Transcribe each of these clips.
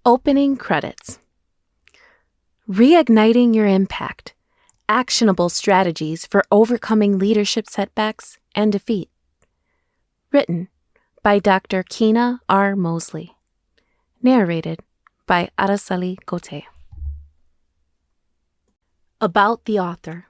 Opening credits. Reigniting your impact. Actionable strategies for overcoming leadership setbacks and defeat. Written by Dr. Keena R. Mosley. Narrated by Araceli Gote. About the author.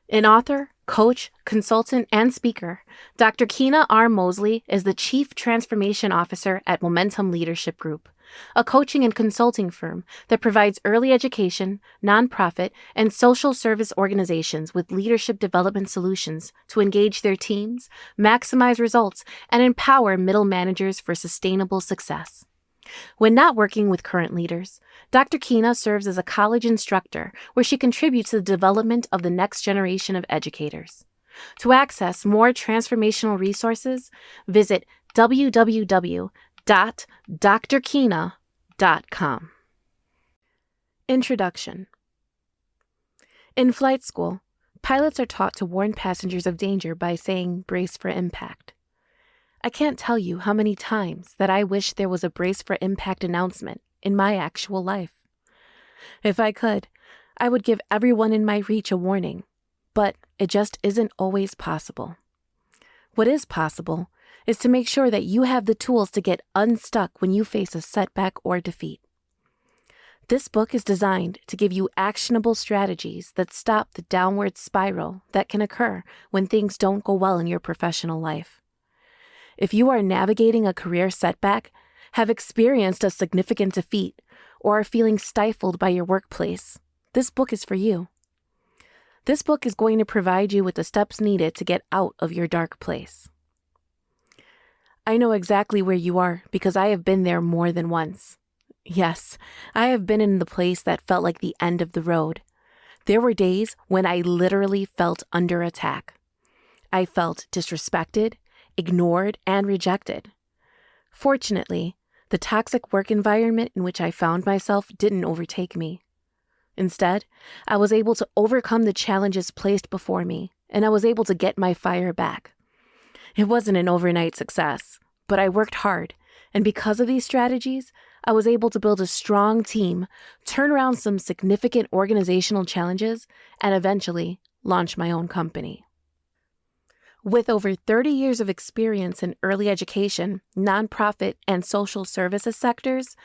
An author, coach, consultant, and speaker, Dr. Keena R. Mosley is the Chief Transformation Officer at Momentum Leadership Group, a coaching and consulting firm that provides early education, nonprofit, and social service organizations with leadership development solutions to engage their teams, maximize results, and empower middle managers for sustainable success. When not working with current leaders, Dr. Keena serves as a college instructor where she contributes to the development of the next generation of educators. To access more transformational resources, visit www.drkeena.com. Introduction. In flight school, pilots are taught to warn passengers of danger by saying, "Brace for impact." I can't tell you how many times that I wish there was a brace for impact announcement in my actual life. If I could, I would give everyone in my reach a warning, but it just isn't always possible. What is possible is to make sure that you have the tools to get unstuck when you face a setback or defeat. This book is designed to give you actionable strategies that stop the downward spiral that can occur when things don't go well in your professional life. If you are navigating a career setback, have experienced a significant defeat, or are feeling stifled by your workplace, this book is for you. This book is going to provide you with the steps needed to get out of your dark place. I know exactly where you are because I have been there more than once. Yes, I have been in the place that felt like the end of the road. There were days when I literally felt under attack. I felt disrespected, ignored, and rejected. Fortunately, the toxic work environment in which I found myself didn't overtake me. Instead, I was able to overcome the challenges placed before me, and I was able to get my fire back. It wasn't an overnight success, but I worked hard, and because of these strategies, I was able to build a strong team, turn around some significant organizational challenges, and eventually launch my own company. With over 30 years of experience in early education, nonprofit, and social services sectors,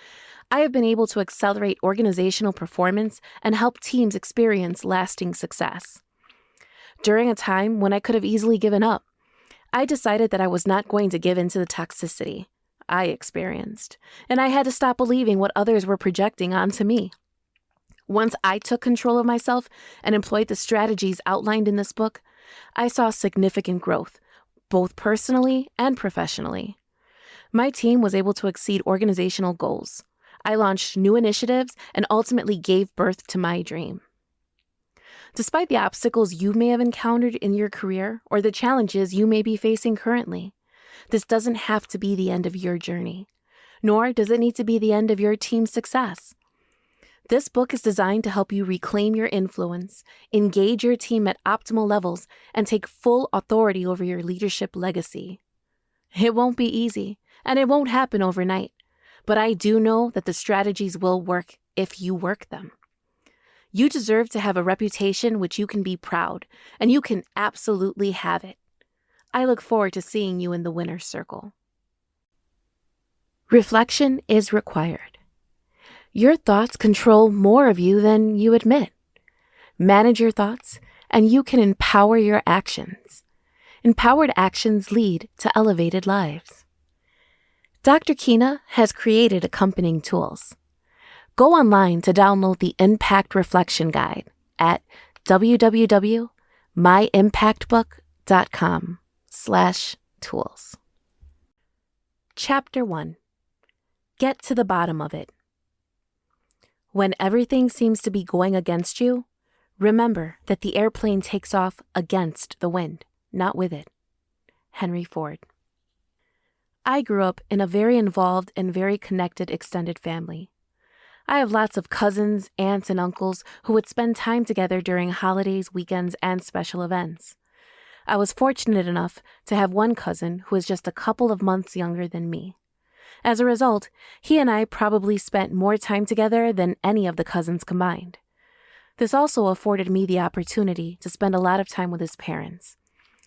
I have been able to accelerate organizational performance and help teams experience lasting success. During a time when I could have easily given up, I decided that I was not going to give in to the toxicity I experienced, and I had to stop believing what others were projecting onto me. Once I took control of myself and employed the strategies outlined in this book, I saw significant growth, both personally and professionally. My team was able to exceed organizational goals. I launched new initiatives and ultimately gave birth to my dream. Despite the obstacles you may have encountered in your career or the challenges you may be facing currently, this doesn't have to be the end of your journey, nor does it need to be the end of your team's success. This book is designed to help you reclaim your influence, engage your team at optimal levels, and take full authority over your leadership legacy. It won't be easy, and it won't happen overnight, but I do know that the strategies will work if you work them. You deserve to have a reputation which you can be proud, and you can absolutely have it. I look forward to seeing you in the winner's circle. Reflection is required. Your thoughts control more of you than you admit. Manage your thoughts, and you can empower your actions. Empowered actions lead to elevated lives. Dr. Keena has created accompanying tools. Go online to download the Impact Reflection Guide at www.myimpactbook.com/tools. Chapter 1. Get to the bottom of it. When everything seems to be going against you, remember that the airplane takes off against the wind, not with it. Henry Ford. I grew up in a very involved and very connected extended family. I have lots of cousins, aunts, and uncles who would spend time together during holidays, weekends, and special events. I was fortunate enough to have one cousin who is just a couple of months younger than me. As a result, he and I probably spent more time together than any of the cousins combined. This also afforded me the opportunity to spend a lot of time with his parents.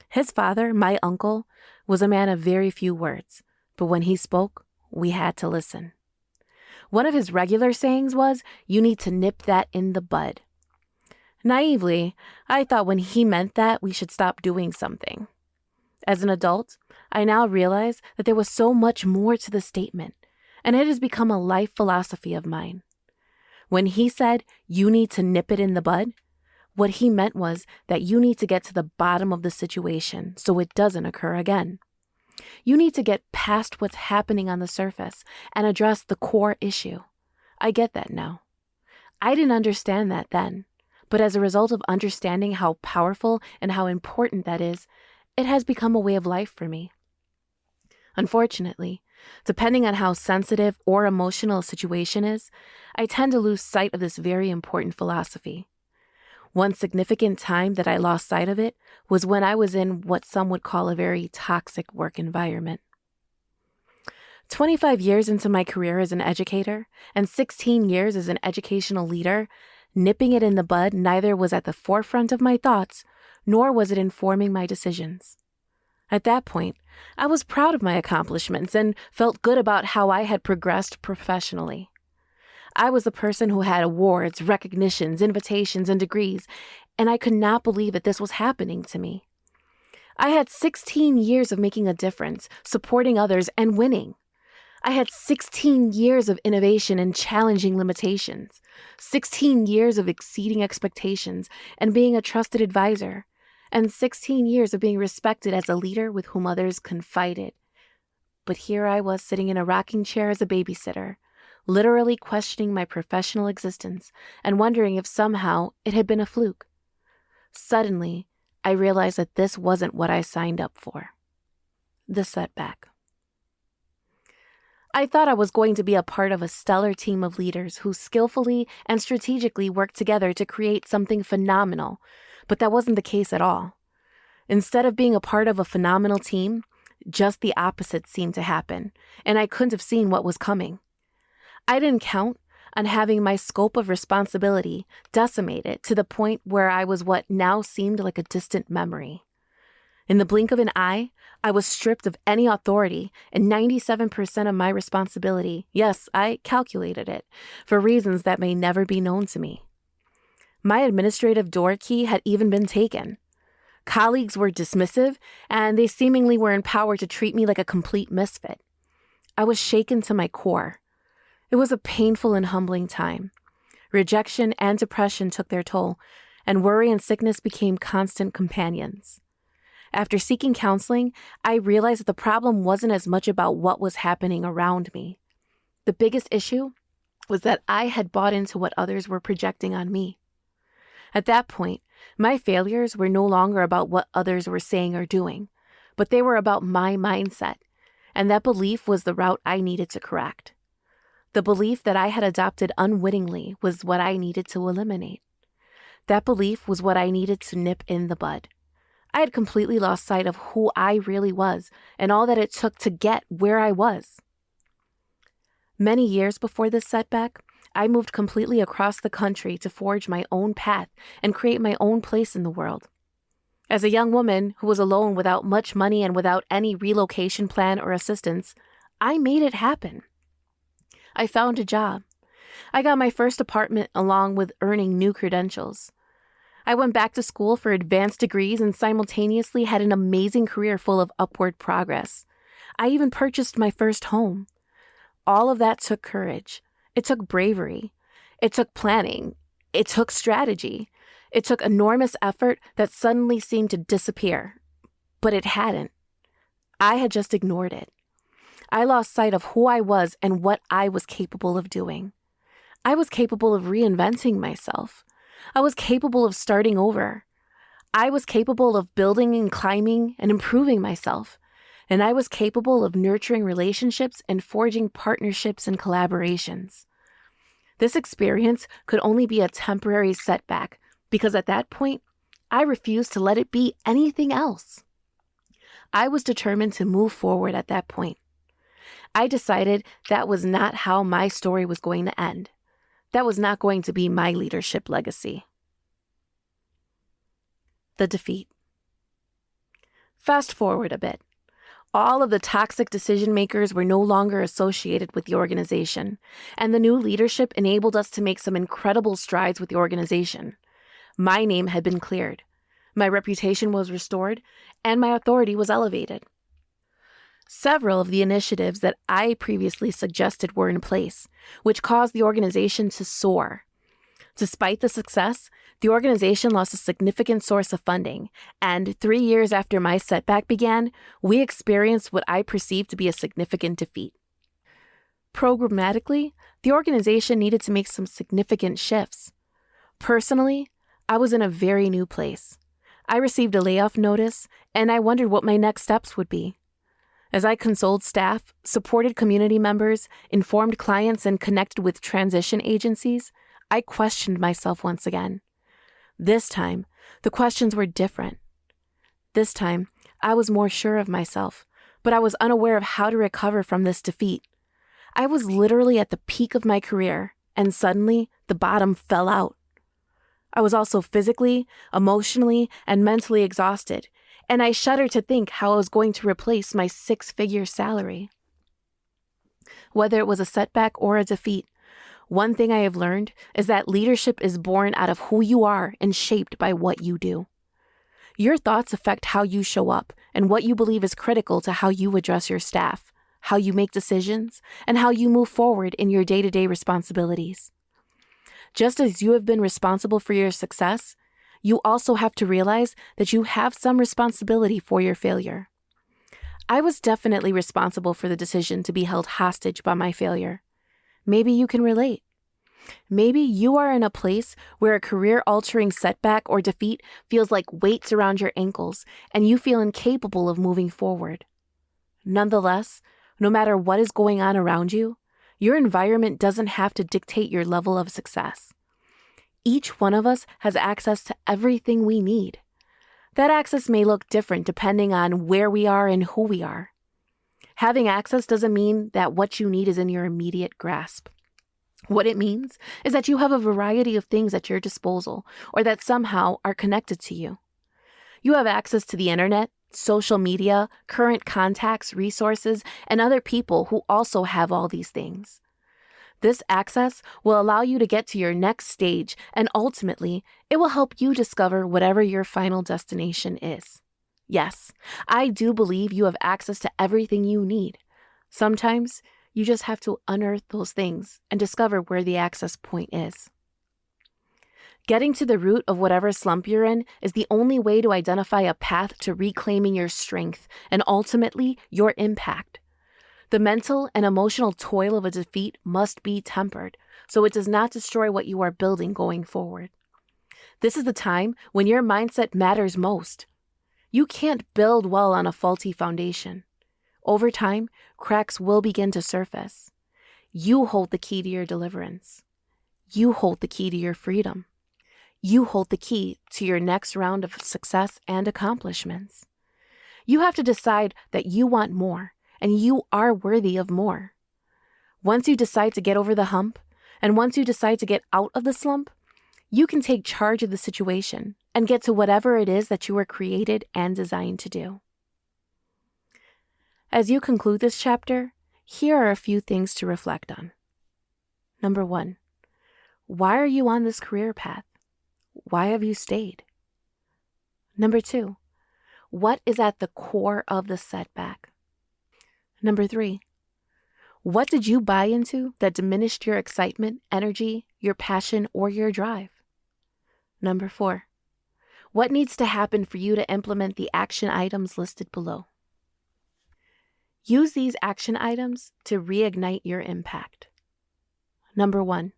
His father, my uncle, was a man of very few words, but when he spoke, we had to listen. One of his regular sayings was, "You need to nip that in the bud." Naively, I thought when he meant that we should stop doing something. As an adult, I now realize that there was so much more to the statement, and it has become a life philosophy of mine. When he said, "You need to nip it in the bud," what he meant was that you need to get to the bottom of the situation so it doesn't occur again. You need to get past what's happening on the surface and address the core issue. I get that now. I didn't understand that then, but as a result of understanding how powerful and how important that is, it has become a way of life for me. Unfortunately, depending on how sensitive or emotional a situation is, I tend to lose sight of this very important philosophy. One significant time that I lost sight of it was when I was in what some would call a very toxic work environment. 25 years into my career as an educator and 16 years as an educational leader, nipping it in the bud neither was at the forefront of my thoughts, nor was it informing my decisions. At that point, I was proud of my accomplishments and felt good about how I had progressed professionally. I was the person who had awards, recognitions, invitations, and degrees, and I could not believe that this was happening to me. I had 16 years of making a difference, supporting others, and winning. I had 16 years of innovation and challenging limitations, 16 years of exceeding expectations and being a trusted advisor, and 16 years of being respected as a leader with whom others confided. But here I was sitting in a rocking chair as a babysitter, literally questioning my professional existence and wondering if somehow it had been a fluke. Suddenly, I realized that this wasn't what I signed up for. The setback. I thought I was going to be a part of a stellar team of leaders who skillfully and strategically worked together to create something phenomenal, but that wasn't the case at all. Instead of being a part of a phenomenal team, just the opposite seemed to happen, and I couldn't have seen what was coming. I didn't count on having my scope of responsibility decimated to the point where I was what now seemed like a distant memory. In the blink of an eye, I was stripped of any authority and 97% of my responsibility. Yes, I calculated it, for reasons that may never be known to me. My administrative door key had even been taken. Colleagues were dismissive, and they seemingly were empowered to treat me like a complete misfit. I was shaken to my core. It was a painful and humbling time. Rejection and depression took their toll, and worry and sickness became constant companions. After seeking counseling, I realized that the problem wasn't as much about what was happening around me. The biggest issue was that I had bought into what others were projecting on me. At that point, my failures were no longer about what others were saying or doing, but they were about my mindset, and that belief was the route I needed to correct. The belief that I had adopted unwittingly was what I needed to eliminate. That belief was what I needed to nip in the bud. I had completely lost sight of who I really was and all that it took to get where I was. Many years before this setback, I moved completely across the country to forge my own path and create my own place in the world. As a young woman who was alone without much money and without any relocation plan or assistance, I made it happen. I found a job. I got my first apartment along with earning new credentials. I went back to school for advanced degrees and simultaneously had an amazing career full of upward progress. I even purchased my first home. All of that took courage. It took bravery. It took planning. It took strategy. It took enormous effort that suddenly seemed to disappear. But it hadn't. I had just ignored it. I lost sight of who I was and what I was capable of doing. I was capable of reinventing myself. I was capable of starting over. I was capable of building and climbing and improving myself. And I was capable of nurturing relationships and forging partnerships and collaborations. This experience could only be a temporary setback because at that point, I refused to let it be anything else. I was determined to move forward at that point. I decided that was not how my story was going to end. That was not going to be my leadership legacy. The defeat. Fast forward a bit. All of the toxic decision makers were no longer associated with the organization, and the new leadership enabled us to make some incredible strides with the organization. My name had been cleared, my reputation was restored, and my authority was elevated. Several of the initiatives that I previously suggested were in place, which caused the organization to soar. Despite the success, the organization lost a significant source of funding, and 3 years after my setback began, we experienced what I perceived to be a significant defeat. Programmatically, the organization needed to make some significant shifts. Personally, I was in a very new place. I received a layoff notice, and I wondered what my next steps would be. As I consoled staff, supported community members, informed clients, and connected with transition agencies, I questioned myself once again. This time, the questions were different. This time, I was more sure of myself, but I was unaware of how to recover from this defeat. I was literally at the peak of my career, and suddenly, the bottom fell out. I was also physically, emotionally, and mentally exhausted, and I shuddered to think how I was going to replace my 6-figure salary. Whether it was a setback or a defeat, one thing I have learned is that leadership is born out of who you are and shaped by what you do. Your thoughts affect how you show up and what you believe is critical to how you address your staff, how you make decisions, and how you move forward in your day-to-day responsibilities. Just as you have been responsible for your success, you also have to realize that you have some responsibility for your failure. I was definitely responsible for the decision to be held hostage by my failure. Maybe you can relate. Maybe you are in a place where a career-altering setback or defeat feels like weights around your ankles and you feel incapable of moving forward. Nonetheless, no matter what is going on around you, your environment doesn't have to dictate your level of success. Each one of us has access to everything we need. That access may look different depending on where we are and who we are. Having access doesn't mean that what you need is in your immediate grasp. What it means is that you have a variety of things at your disposal or that somehow are connected to you. You have access to the internet, social media, current contacts, resources, and other people who also have all these things. This access will allow you to get to your next stage, and ultimately, it will help you discover whatever your final destination is. Yes, I do believe you have access to everything you need. Sometimes, you just have to unearth those things and discover where the access point is. Getting to the root of whatever slump you're in is the only way to identify a path to reclaiming your strength and ultimately your impact. The mental and emotional toil of a defeat must be tempered so it does not destroy what you are building going forward. This is the time when your mindset matters most. You can't build well on a faulty foundation. Over time, cracks will begin to surface. You hold the key to your deliverance. You hold the key to your freedom. You hold the key to your next round of success and accomplishments. You have to decide that you want more, and you are worthy of more. Once you decide to get over the hump, and once you decide to get out of the slump, you can take charge of the situation and get to whatever it is that you were created and designed to do. As you conclude this chapter, here are a few things to reflect on. Number 1, why are you on this career path? Why have you stayed? Number 2, what is at the core of the setback? Number 3, what did you buy into that diminished your excitement, energy, your passion, or your drive? Number 4, what needs to happen for you to implement the action items listed below? Use these action items to reignite your impact. Number 1,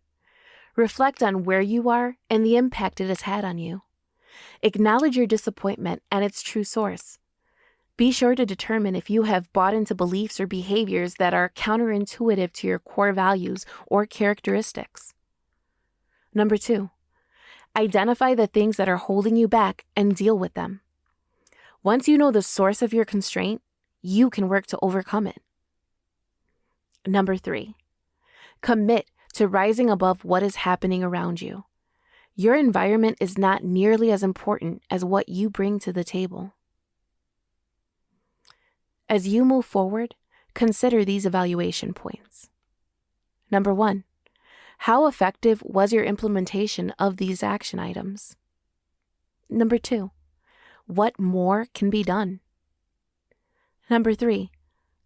reflect on where you are and the impact it has had on you. Acknowledge your disappointment and its true source. Be sure to determine if you have bought into beliefs or behaviors that are counterintuitive to your core values or characteristics. Number 2, identify the things that are holding you back and deal with them. Once you know the source of your constraint, you can work to overcome it. Number 3, commit to rising above what is happening around you. Your environment is not nearly as important as what you bring to the table. As you move forward, consider these evaluation points. Number 1, how effective was your implementation of these action items? Number 2, what more can be done? Number 3,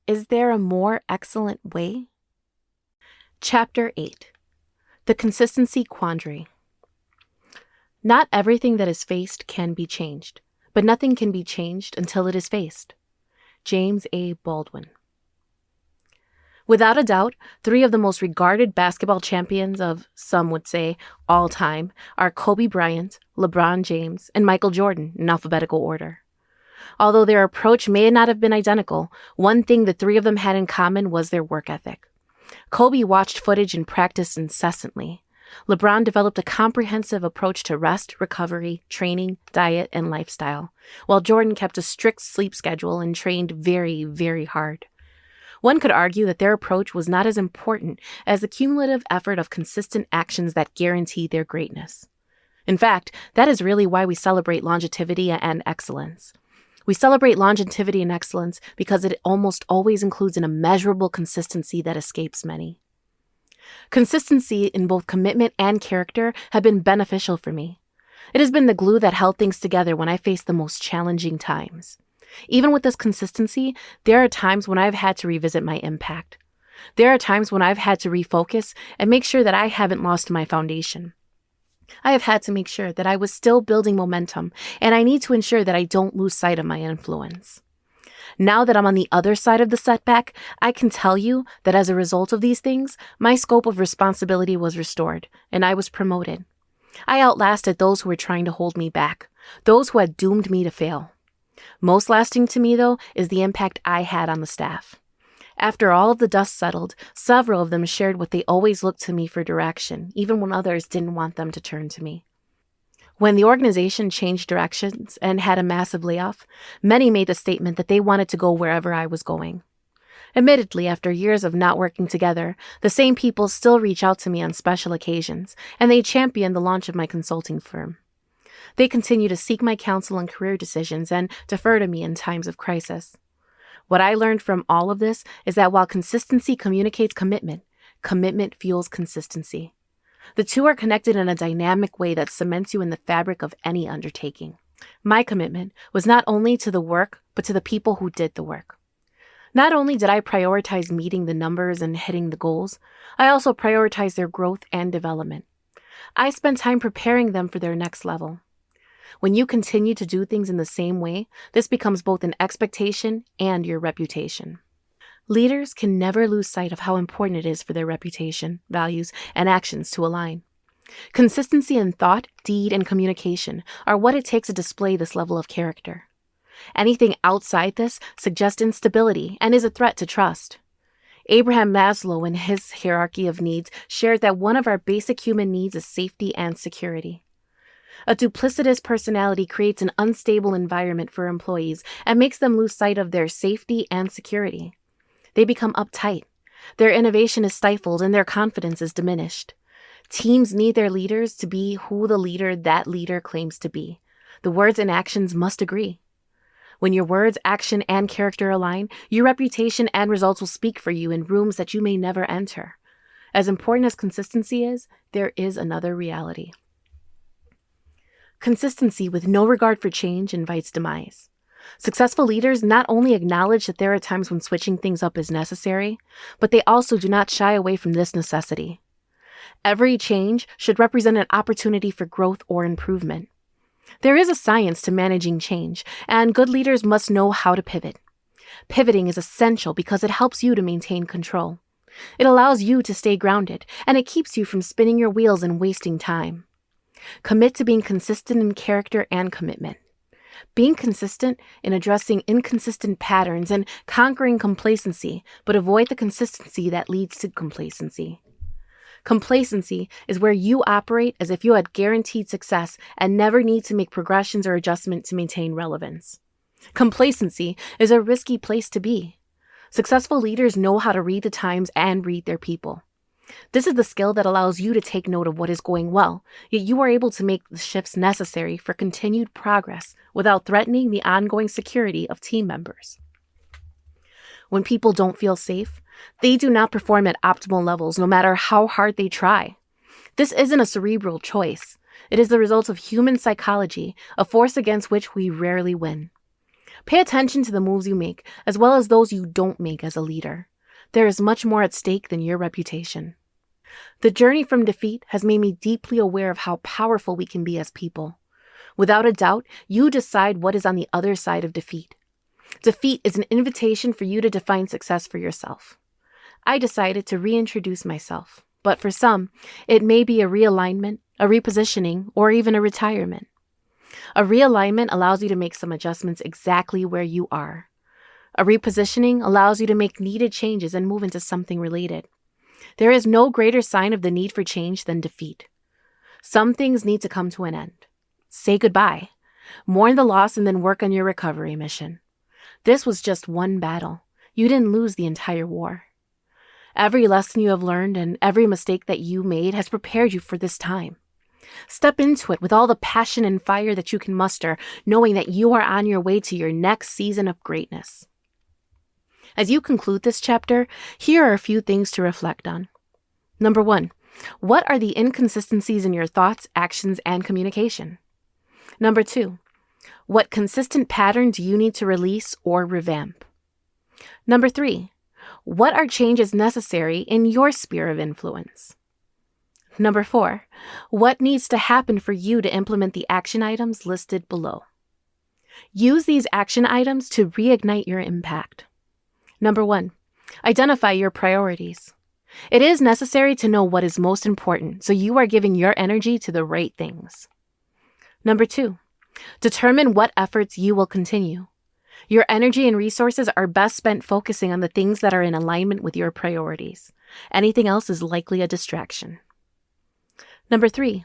is there a more excellent way? Chapter 8, the consistency quandary. Not everything that is faced can be changed, but nothing can be changed until it is faced. James A. Baldwin. Without a doubt, 3 of the most regarded basketball champions of, some would say, all time are Kobe Bryant, LeBron James, and Michael Jordan in alphabetical order. Although their approach may not have been identical, one thing the 3 of them had in common was their work ethic. Kobe watched footage and practiced incessantly. LeBron developed a comprehensive approach to rest, recovery, training, diet, and lifestyle, while Jordan kept a strict sleep schedule and trained very, very hard. One could argue that their approach was not as important as the cumulative effort of consistent actions that guarantee their greatness. In fact, that is really why we celebrate longevity and excellence. We celebrate longevity and excellence because it almost always includes an immeasurable consistency that escapes many. Consistency in both commitment and character have been beneficial for me. It has been the glue that held things together when I faced the most challenging times. Even with this consistency, there are times when I've had to revisit my impact. There are times when I've had to refocus and make sure that I haven't lost my foundation. I have had to make sure that I was still building momentum, and I need to ensure that I don't lose sight of my influence. Now that I'm on the other side of the setback, I can tell you that as a result of these things, my scope of responsibility was restored, and I was promoted. I outlasted those who were trying to hold me back, those who had doomed me to fail. Most lasting to me, though, is the impact I had on the staff. After all of the dust settled, several of them shared what they always looked to me for direction, even when others didn't want them to turn to me. When the organization changed directions and had a massive layoff, many made the statement that they wanted to go wherever I was going. Admittedly, after years of not working together, the same people still reach out to me on special occasions, and they champion the launch of my consulting firm. They continue to seek my counsel on career decisions and defer to me in times of crisis. What I learned from all of this is that while consistency communicates commitment, commitment fuels consistency. The two are connected in a dynamic way that cements you in the fabric of any undertaking. My commitment was not only to the work, but to the people who did the work. Not only did I prioritize meeting the numbers and hitting the goals, I also prioritized their growth and development. I spent time preparing them for their next level. When you continue to do things in the same way, this becomes both an expectation and your reputation. Leaders can never lose sight of how important it is for their reputation, values, and actions to align. Consistency in thought, deed, and communication are what it takes to display this level of character. Anything outside this suggests instability and is a threat to trust. Abraham Maslow, in his hierarchy of needs, shared that one of our basic human needs is safety and security. A duplicitous personality creates an unstable environment for employees and makes them lose sight of their safety and security. They become uptight. Their innovation is stifled and their confidence is diminished. Teams need their leaders to be who the leader that leader claims to be. The words and actions must agree. When your words, action, and character align, your reputation and results will speak for you in rooms that you may never enter. As important as consistency is, there is another reality. Consistency with no regard for change invites demise. Successful leaders not only acknowledge that there are times when switching things up is necessary, but they also do not shy away from this necessity. Every change should represent an opportunity for growth or improvement. There is a science to managing change, and good leaders must know how to pivot. Pivoting is essential because it helps you to maintain control. It allows you to stay grounded, and it keeps you from spinning your wheels and wasting time. Commit to being consistent in character and commitment. Being consistent in addressing inconsistent patterns and conquering complacency, but avoid the consistency that leads to complacency. Complacency is where you operate as if you had guaranteed success and never need to make progressions or adjustments to maintain relevance. Complacency is a risky place to be. Successful leaders know how to read the times and read their people. This is the skill that allows you to take note of what is going well, yet you are able to make the shifts necessary for continued progress without threatening the ongoing security of team members. When people don't feel safe, they do not perform at optimal levels no matter how hard they try. This isn't a cerebral choice. It is the result of human psychology, a force against which we rarely win. Pay attention to the moves you make, as well as those you don't make as a leader. There is much more at stake than your reputation. The journey from defeat has made me deeply aware of how powerful we can be as people. Without a doubt, you decide what is on the other side of defeat. Defeat is an invitation for you to define success for yourself. I decided to reintroduce myself, but for some, it may be a realignment, a repositioning, or even a retirement. A realignment allows you to make some adjustments exactly where you are. A repositioning allows you to make needed changes and move into something related. There is no greater sign of the need for change than defeat. Some things need to come to an end. Say goodbye. Mourn the loss and then work on your recovery mission. This was just one battle. You didn't lose the entire war. Every lesson you have learned and every mistake that you made has prepared you for this time. Step into it with all the passion and fire that you can muster, knowing that you are on your way to your next season of greatness. As you conclude this chapter, here are a few things to reflect on. Number 1, what are the inconsistencies in your thoughts, actions, and communication? Number 2, what consistent pattern do you need to release or revamp? Number 3, what are changes necessary in your sphere of influence? Number 4, what needs to happen for you to implement the action items listed below? Use these action items to reignite your impact. Number 1, identify your priorities. It is necessary to know what is most important so you are giving your energy to the right things. Number 2, determine what efforts you will continue. Your energy and resources are best spent focusing on the things that are in alignment with your priorities. Anything else is likely a distraction. Number 3,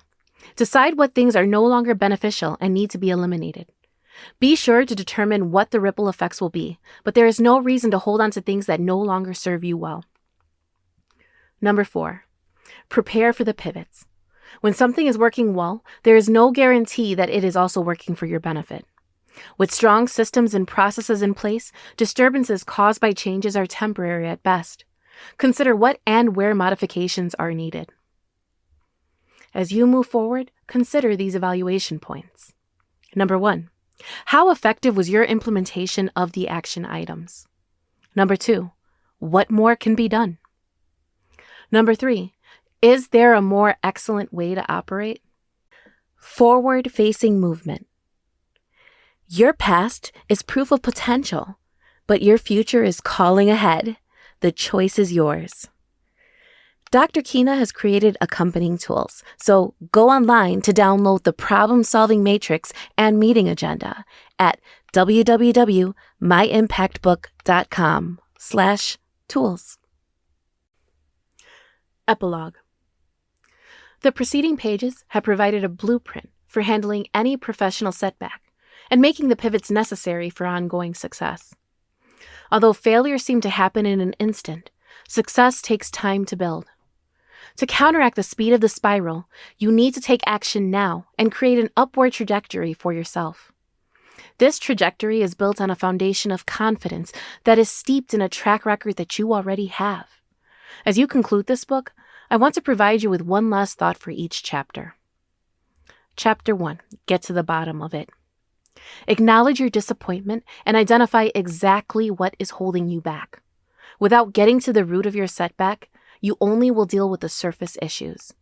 decide what things are no longer beneficial and need to be eliminated. Be sure to determine what the ripple effects will be, but there is no reason to hold on to things that no longer serve you well. Number 4, prepare for the pivots. When something is working well, there is no guarantee that it is also working for your benefit. With strong systems and processes in place, disturbances caused by changes are temporary at best. Consider what and where modifications are needed. As you move forward, consider these evaluation points. Number 1, how effective was your implementation of the action items? Number 2, what more can be done? Number 3, is there a more excellent way to operate? Forward-facing movement. Your past is proof of potential, but your future is calling ahead. The choice is yours. Dr. Keena has created accompanying tools, so go online to download the problem-solving matrix and meeting agenda at www.myimpactbook.com/tools. Epilogue. The preceding pages have provided a blueprint for handling any professional setback and making the pivots necessary for ongoing success. Although failures seem to happen in an instant, success takes time to build. To counteract the speed of the spiral, you need to take action now and create an upward trajectory for yourself. This trajectory is built on a foundation of confidence that is steeped in a track record that you already have. As you conclude this book, I want to provide you with one last thought for each chapter. Chapter 1, get to the bottom of it. Acknowledge your disappointment and identify exactly what is holding you back. Without getting to the root of your setback, you only will deal with the surface issues.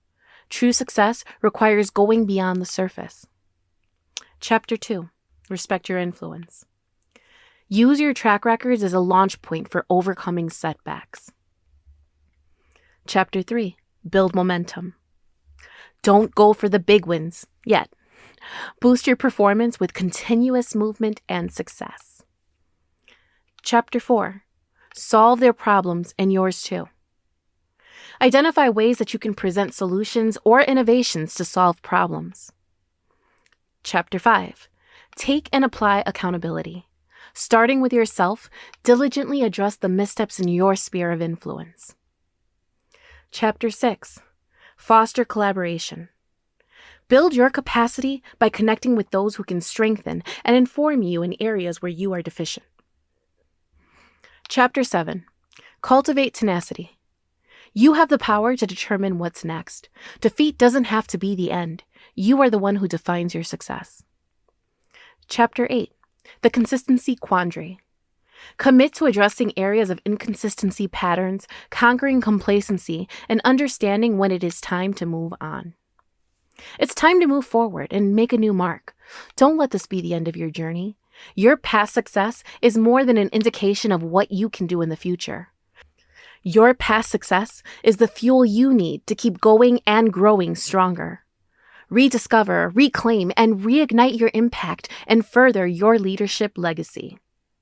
True success requires going beyond the surface. Chapter 2, respect your influence. Use your track records as a launch point for overcoming setbacks. Chapter 3, build momentum. Don't go for the big wins yet. Boost your performance with continuous movement and success. Chapter 4, solve their problems and yours too. Identify ways that you can present solutions or innovations to solve problems. Chapter 5, take and apply accountability. Starting with yourself, diligently address the missteps in your sphere of influence. Chapter 6. Foster collaboration. Build your capacity by connecting with those who can strengthen and inform you in areas where you are deficient. Chapter 7. Cultivate tenacity. You have the power to determine what's next. Defeat doesn't have to be the end. You are the one who defines your success. Chapter 8. The consistency quandary. Commit to addressing areas of inconsistency patterns, conquering complacency, and understanding when it is time to move on. It's time to move forward and make a new mark. Don't let this be the end of your journey. Your past success is more than an indication of what you can do in the future. Your past success is the fuel you need to keep going and growing stronger. Rediscover, reclaim, and reignite your impact and further your leadership legacy.